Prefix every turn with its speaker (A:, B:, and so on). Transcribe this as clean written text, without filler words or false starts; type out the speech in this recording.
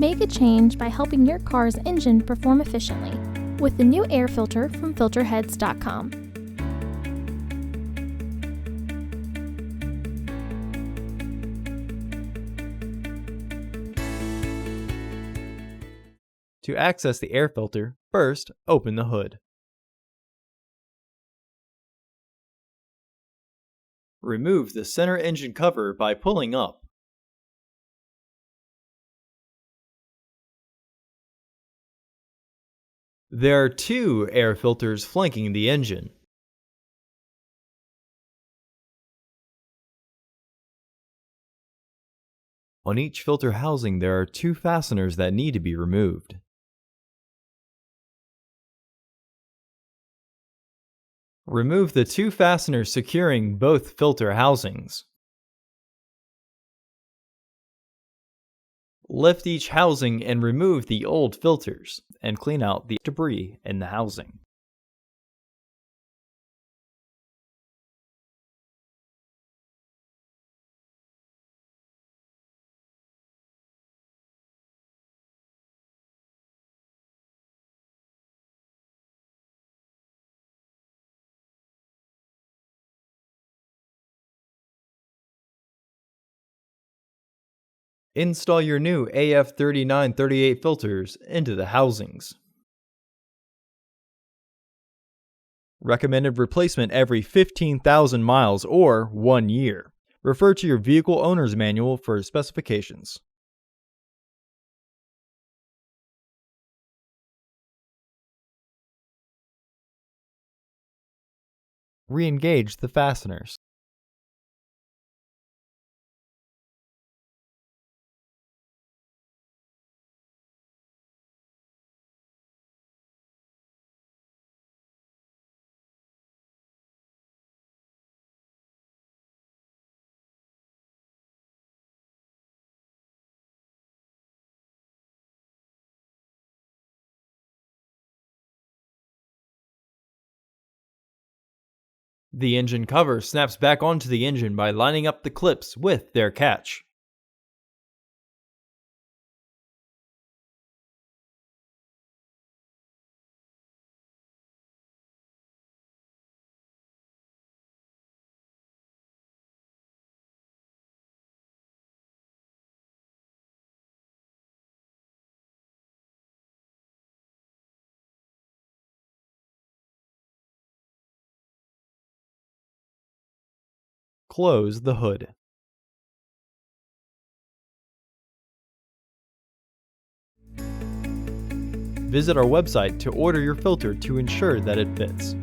A: Make a change by helping your car's engine perform efficiently with the new air filter from Filterheads.com.
B: To access the air filter, first open the hood. Remove the center engine cover by pulling up. There are two air filters flanking the engine. On each filter housing, there are two fasteners that need to be removed. Remove the two fasteners securing both filter housings. Lift each housing and remove the old filters, and clean out the debris in the housing. Install your new AF3938 filters into the housings. Recommended replacement every 15,000 miles or 1 year. Refer to your vehicle owner's manual for specifications. Re-engage the fasteners. The engine cover snaps back onto the engine by lining up the clips with their catch. Close the hood. Visit our website to order your filter to ensure that it fits.